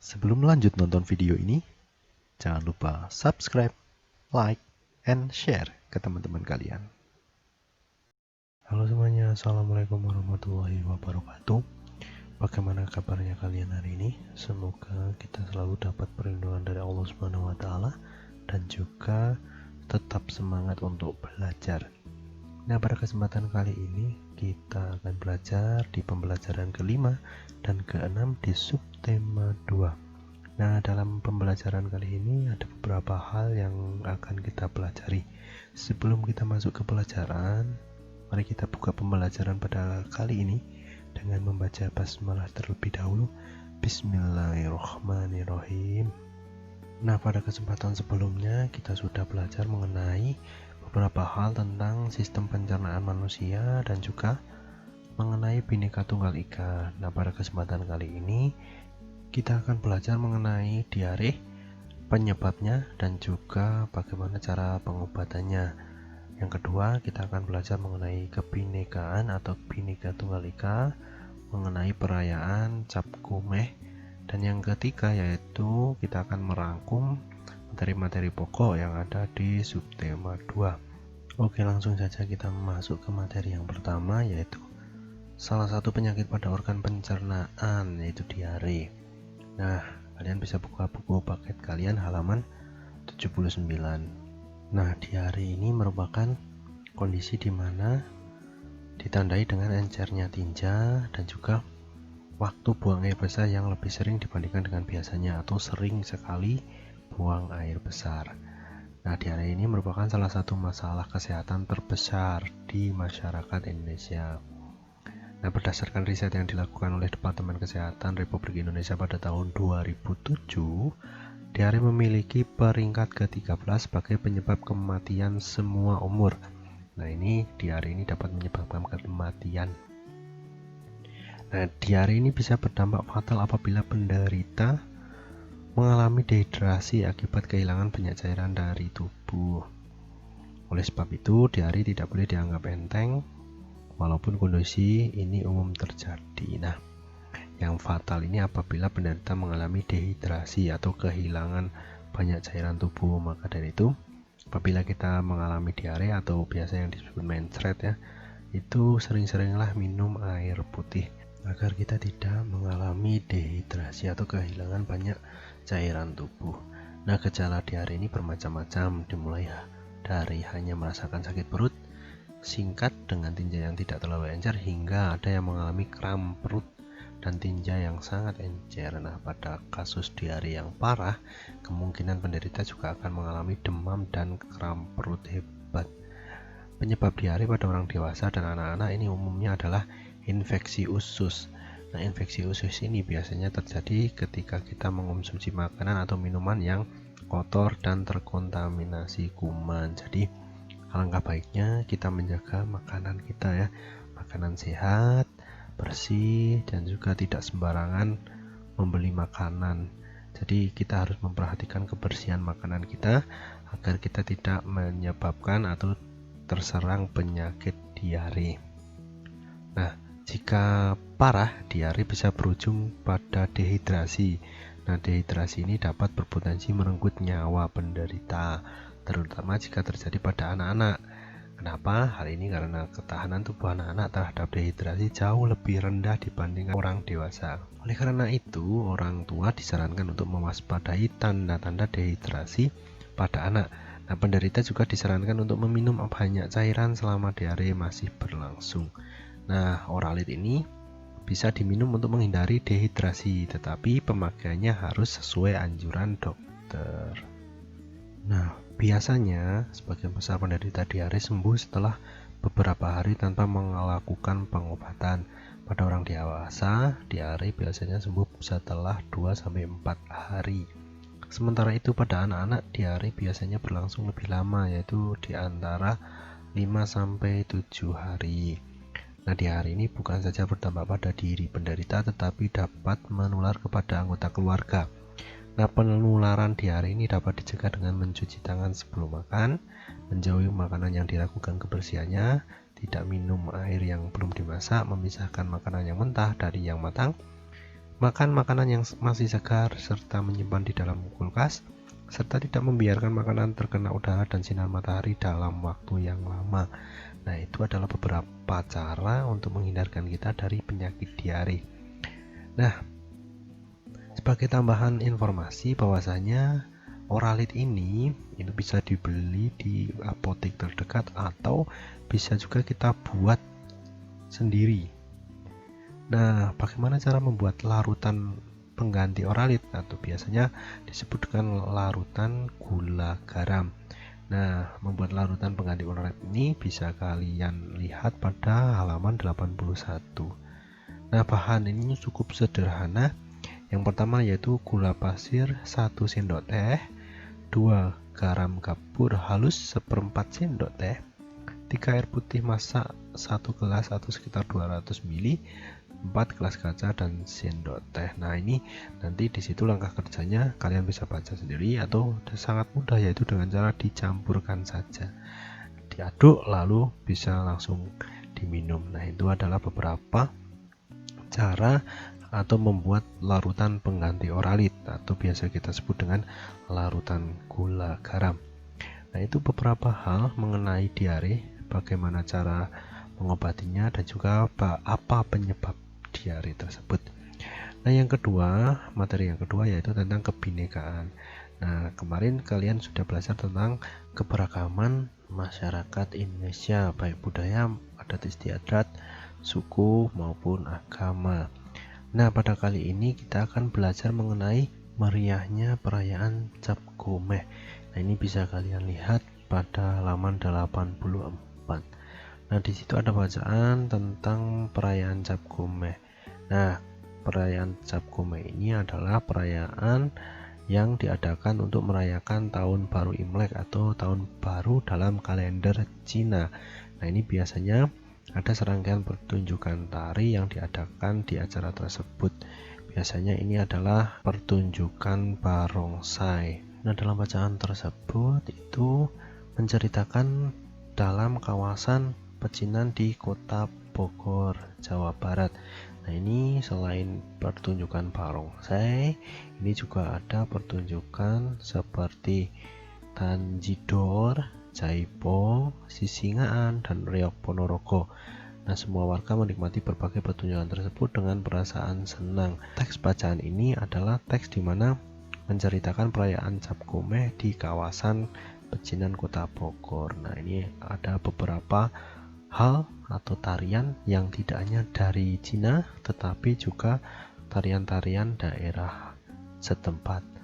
Sebelum lanjut nonton video ini, jangan lupa subscribe, like, and share ke teman-teman kalian. Halo semuanya, Assalamualaikum warahmatullahi wabarakatuh. Bagaimana kabarnya kalian hari ini? Semoga kita selalu dapat perlindungan dari Allah Subhanahu wa Ta'ala dan juga tetap semangat untuk belajar. Nah, pada kesempatan kali ini kita akan belajar di pembelajaran kelima dan keenam di subtema 2. Nah, dalam pembelajaran kali ini ada beberapa hal yang akan kita pelajari. Sebelum kita masuk ke pelajaran, mari kita buka pembelajaran pada kali ini dengan membaca basmalah terlebih dahulu. Bismillahirrahmanirrahim. Nah, pada kesempatan sebelumnya kita sudah belajar mengenai beberapa hal tentang sistem pencernaan manusia dan juga mengenai Bhinneka Tunggal Ika. Nah, pada kesempatan kali ini kita akan belajar mengenai diare, penyebabnya, dan juga bagaimana cara pengobatannya. Yang kedua, kita akan belajar mengenai kebhinekaan atau Bhinneka Tunggal Ika, mengenai perayaan Cap Gomeh, dan yang ketiga yaitu kita akan merangkum materi-materi pokok yang ada di subtema 2. Oke, langsung saja kita masuk ke materi yang pertama, yaitu salah satu penyakit pada organ pencernaan, yaitu diare. Nah, kalian bisa buka buku paket kalian halaman 79. Nah, diare ini merupakan kondisi di mana ditandai dengan encernya tinja dan juga waktu buang air besar yang lebih sering dibandingkan dengan biasanya atau sering sekali buang air besar. Nah, diare ini merupakan salah satu masalah kesehatan terbesar di masyarakat Indonesia. Nah, berdasarkan riset yang dilakukan oleh Departemen Kesehatan Republik Indonesia pada tahun 2007, diare memiliki peringkat ke-13 sebagai penyebab kematian semua umur. Nah, diare ini dapat menyebabkan kematian. Nah, diare ini bisa berdampak fatal apabila penderita mengalami dehidrasi akibat kehilangan banyak cairan dari tubuh. Oleh sebab itu, diare tidak boleh dianggap enteng, walaupun kondisi ini umum terjadi. Nah, yang fatal ini apabila penderita mengalami dehidrasi atau kehilangan banyak cairan tubuh. Maka dari itu, apabila kita mengalami diare atau biasa yang disebut mencret ya, itu sering-seringlah minum air putih agar kita tidak mengalami dehidrasi atau kehilangan banyak cairan tubuh. Nah, gejala diare ini bermacam-macam, dimulai dari hanya merasakan sakit perut singkat dengan tinja yang tidak terlalu encer, hingga ada yang mengalami kram perut dan tinja yang sangat encer. Nah, pada kasus diare yang parah, kemungkinan penderita juga akan mengalami demam dan kram perut hebat. Penyebab diare pada orang dewasa dan anak-anak ini umumnya adalah infeksi usus. Nah, infeksi usus ini biasanya terjadi ketika kita mengonsumsi makanan atau minuman yang kotor dan terkontaminasi kuman. Jadi, alangkah baiknya kita menjaga makanan kita ya, makanan sehat, bersih, dan juga tidak sembarangan membeli makanan. Jadi kita harus memperhatikan kebersihan makanan kita agar kita tidak menyebabkan atau terserang penyakit diare. Nah, jika parah, diare bisa berujung pada dehidrasi. Nah, dehidrasi ini dapat berpotensi merenggut nyawa penderita, terutama jika terjadi pada anak-anak. Kenapa? Hal ini karena ketahanan tubuh anak-anak terhadap dehidrasi jauh lebih rendah dibandingkan orang dewasa. Oleh karena itu, orang tua disarankan untuk mewaspadai tanda-tanda dehidrasi pada anak. Nah, penderita juga disarankan untuk meminum banyak cairan selama diare masih berlangsung. Nah, oralit ini bisa diminum untuk menghindari dehidrasi, tetapi pemakaiannya harus sesuai anjuran dokter. Nah, biasanya sebagian besar penderita diare sembuh setelah beberapa hari tanpa melakukan pengobatan. Pada orang dewasa, diare biasanya sembuh setelah 2-4 hari. Sementara itu pada anak-anak, diare biasanya berlangsung lebih lama, yaitu di antara 5-7 hari. Nah, diare ini bukan saja berdampak pada diri penderita, tetapi dapat menular kepada anggota keluarga. Nah, penularan diare ini dapat dicegah dengan mencuci tangan sebelum makan, menjauhi makanan yang diragukan kebersihannya, tidak minum air yang belum dimasak, memisahkan makanan yang mentah dari yang matang, makan makanan yang masih segar, serta menyimpan di dalam kulkas, serta tidak membiarkan makanan terkena udara dan sinar matahari dalam waktu yang lama. Nah, itu adalah beberapa cara untuk menghindarkan kita dari penyakit diare. Nah, sebagai tambahan informasi bahwasanya Oralit ini itu bisa dibeli di apotek terdekat atau bisa juga kita buat sendiri. Nah, bagaimana cara membuat larutan pengganti oralit? Atau biasanya disebut dengan larutan gula garam. Nah, membuat larutan pengganti oralit ini bisa kalian lihat pada halaman 81. Nah, bahan ini cukup sederhana. Yang pertama yaitu gula pasir 1 sendok teh, 2 garam kapur halus 1/4 sendok teh, 3 air putih masak 1 gelas atau sekitar 200 ml, 4 gelas kaca dan sendok teh. Nah, ini nanti disitu langkah kerjanya kalian bisa baca sendiri atau sangat mudah, yaitu dengan cara dicampurkan saja, diaduk lalu bisa langsung diminum. Nah, itu adalah beberapa cara atau membuat larutan pengganti oralit atau biasa kita sebut dengan larutan gula garam. Nah, itu beberapa hal mengenai diare, bagaimana cara mengobatinya dan juga apa penyebab diare tersebut. Nah, yang kedua, materi yang kedua yaitu tentang kebinekaan. Nah, kemarin kalian sudah belajar tentang keberagaman masyarakat Indonesia, baik budaya, adat istiadat, suku maupun agama. Nah, pada kali ini kita akan belajar mengenai meriahnya perayaan Cap Gomeh. Nah, ini bisa kalian lihat pada halaman 84. Nah, di situ ada bacaan tentang perayaan Cap Gomeh. Nah, perayaan Cap Gomeh ini adalah perayaan yang diadakan untuk merayakan tahun baru Imlek atau tahun baru dalam kalender Cina. Nah, ini biasanya ada serangkaian pertunjukan tari yang diadakan di acara tersebut. Biasanya ini adalah pertunjukan barongsai. Nah, dalam bacaan tersebut itu menceritakan dalam kawasan pecinan di Kota Bogor, Jawa Barat. Nah, ini selain pertunjukan barongsai, ini juga ada pertunjukan seperti Tanjidor, Jaipong, Sisingaan, dan Reok Ponorogo. Nah, semua warga menikmati berbagai pertunjukan tersebut dengan perasaan senang. Teks bacaan ini adalah teks di mana menceritakan perayaan Cap Gomeh di kawasan pecinan Kota Bogor. Nah, ini ada beberapa hal atau tarian yang tidak hanya dari Cina, tetapi juga tarian-tarian daerah setempat.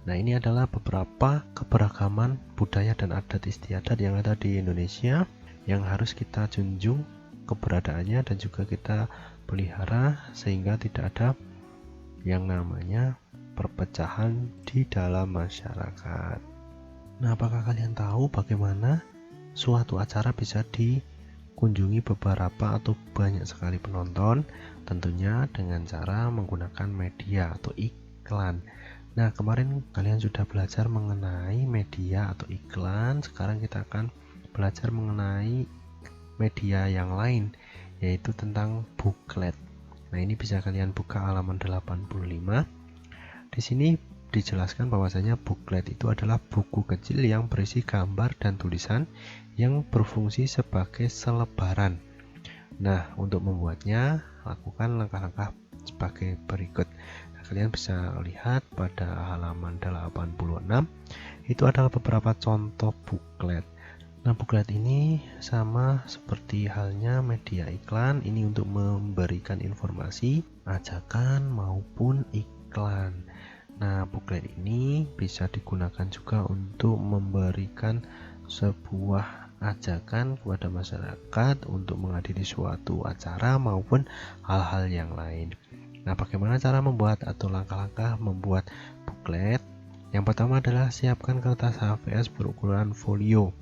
Nah, ini adalah beberapa keberagaman budaya dan adat istiadat yang ada di Indonesia yang harus kita junjung keberadaannya dan juga kita pelihara sehingga tidak ada yang namanya perpecahan di dalam masyarakat. Nah, apakah kalian tahu bagaimana suatu acara bisa dikunjungi beberapa atau banyak sekali penonton? Tentunya dengan cara menggunakan media atau iklan. Nah, kemarin kalian sudah belajar mengenai media atau iklan. Sekarang kita akan belajar mengenai media yang lain, yaitu tentang buklet. Nah, ini bisa kalian buka halaman 85. Di sini dijelaskan bahwasanya buklet itu adalah buku kecil yang berisi gambar dan tulisan yang berfungsi sebagai selebaran. Nah, untuk membuatnya, lakukan langkah-langkah sebagai berikut. Kalian bisa lihat pada halaman 86 itu adalah beberapa contoh buklet. Nah, buklet ini sama seperti halnya media iklan, ini untuk memberikan informasi, ajakan maupun iklan. Nah, buklet ini bisa digunakan juga untuk memberikan sebuah ajakan kepada masyarakat untuk menghadiri suatu acara maupun hal-hal yang lain. Nah, bagaimana cara membuat atau langkah-langkah membuat buklet? Yang pertama adalah siapkan kertas HVS berukuran folio.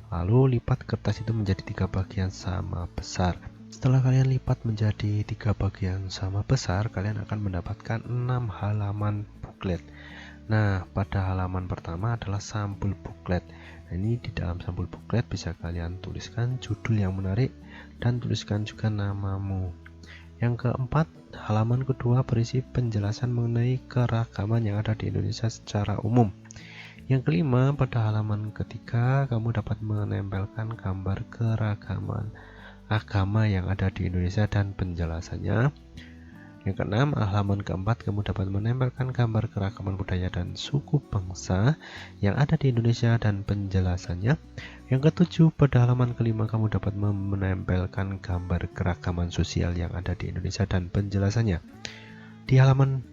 Lalu lipat kertas itu menjadi 3 bagian sama besar. Setelah kalian lipat menjadi 3 bagian sama besar, kalian akan mendapatkan 6 halaman buklet. Nah, pada halaman pertama adalah sampul buklet. Nah, ini di dalam sampul buklet bisa kalian tuliskan judul yang menarik dan tuliskan juga namamu. Yang keempat, halaman kedua berisi penjelasan mengenai keragaman yang ada di Indonesia secara umum. Yang kelima, pada halaman ketiga kamu dapat menempelkan gambar keragaman agama yang ada di Indonesia dan penjelasannya. Yang keenam, halaman keempat kamu dapat menempelkan gambar keragaman budaya dan suku bangsa yang ada di Indonesia dan penjelasannya. Yang ketujuh, pada halaman kelima kamu dapat menempelkan gambar keragaman sosial yang ada di Indonesia dan penjelasannya. Di halaman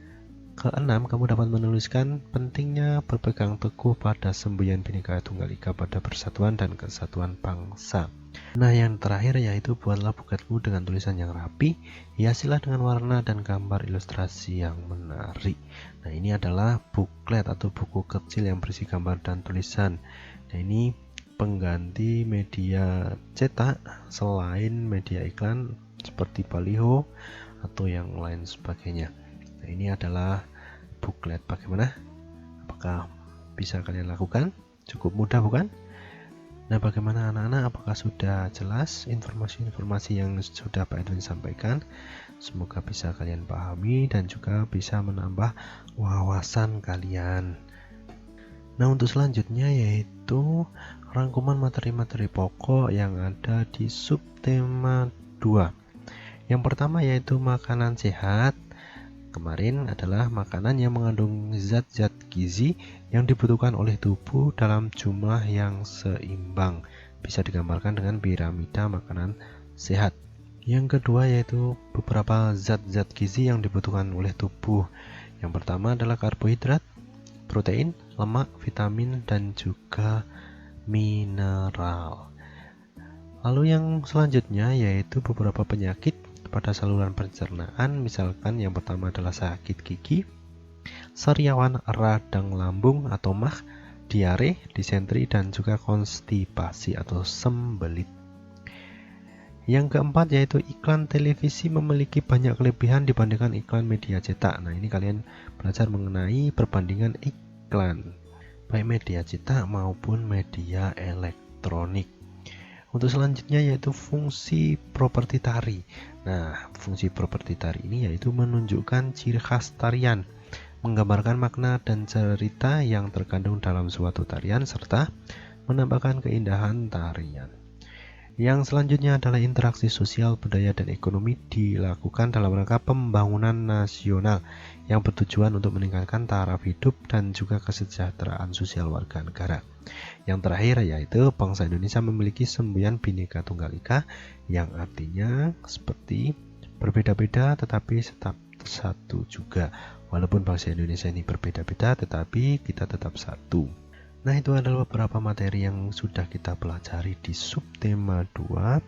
keenam, kamu dapat menuliskan pentingnya berpegang teguh pada semboyan Bhinneka Tunggal Ika pada persatuan dan kesatuan bangsa. Nah, yang terakhir yaitu buatlah bukletmu dengan tulisan yang rapi, hiasilah dengan warna dan gambar ilustrasi yang menarik. Nah, ini adalah buklet atau buku kecil yang berisi gambar dan tulisan. Nah, ini pengganti media cetak selain media iklan seperti baliho atau yang lain sebagainya. Nah, ini adalah buklet. Bagaimana? Apakah bisa kalian lakukan? Cukup mudah, bukan? Nah, bagaimana anak-anak? Apakah sudah jelas informasi-informasi yang sudah Pak Edwin sampaikan? Semoga bisa kalian pahami dan juga bisa menambah wawasan kalian. Nah, untuk selanjutnya yaitu rangkuman materi-materi pokok yang ada di subtema 2. Yang pertama yaitu makanan sehat. Kemarin adalah makanan yang mengandung zat-zat gizi yang dibutuhkan oleh tubuh dalam jumlah yang seimbang. Bisa digambarkan dengan piramida makanan sehat. Yang kedua yaitu beberapa zat-zat gizi yang dibutuhkan oleh tubuh. Yang pertama adalah karbohidrat, protein, lemak, vitamin, dan juga mineral. Lalu yang selanjutnya yaitu beberapa penyakit pada saluran pencernaan, misalkan yang pertama adalah sakit gigi, sariawan, radang lambung atau MAH, diare, disentri, dan juga konstipasi atau sembelit. Yang keempat yaitu iklan televisi memiliki banyak kelebihan dibandingkan iklan media cetak. Nah, ini kalian belajar mengenai perbandingan iklan baik media cetak maupun media elektronik. Untuk selanjutnya yaitu fungsi properti tari. Nah, fungsi properti tari ini yaitu menunjukkan ciri khas tarian, menggambarkan makna dan cerita yang terkandung dalam suatu tarian, serta menambahkan keindahan tarian. Yang selanjutnya adalah interaksi sosial, budaya, dan ekonomi dilakukan dalam rangka pembangunan nasional yang bertujuan untuk meningkatkan taraf hidup dan juga kesejahteraan sosial warga negara. Yang terakhir yaitu bangsa Indonesia memiliki semboyan Bhinneka Tunggal Ika yang artinya seperti berbeda-beda tetapi tetap satu juga. Walaupun bangsa Indonesia ini berbeda-beda tetapi kita tetap satu. Nah, itu adalah beberapa materi yang sudah kita pelajari di subtema 2.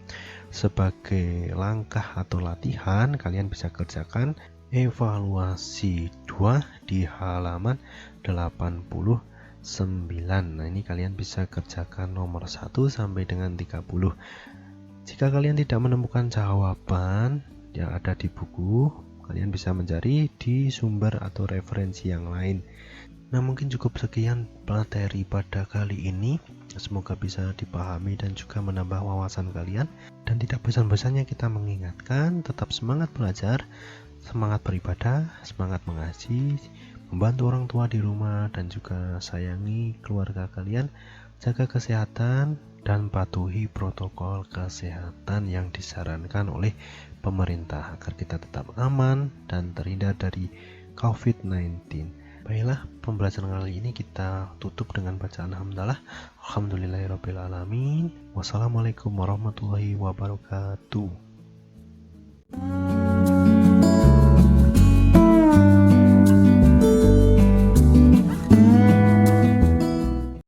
Sebagai langkah atau latihan, kalian bisa kerjakan evaluasi 2 di halaman 89. Nah, ini kalian bisa kerjakan nomor 1 sampai dengan 30. Jika kalian tidak menemukan jawaban yang ada di buku, kalian bisa mencari di sumber atau referensi yang lain. Nah, mungkin cukup sekian materi pada kali ini. Semoga bisa dipahami dan juga menambah wawasan kalian. Dan tidak bosan-bosannya kita mengingatkan, tetap semangat belajar, semangat beribadah, semangat mengaji, membantu orang tua di rumah, dan juga sayangi keluarga kalian, jaga kesehatan, dan patuhi protokol kesehatan yang disarankan oleh pemerintah agar kita tetap aman dan terhindar dari COVID-19. Baiklah, pembelajaran kali ini kita tutup dengan bacaan hamdalah. Alhamdulillahirrabbilalamin. Wassalamualaikum warahmatullahi wabarakatuh.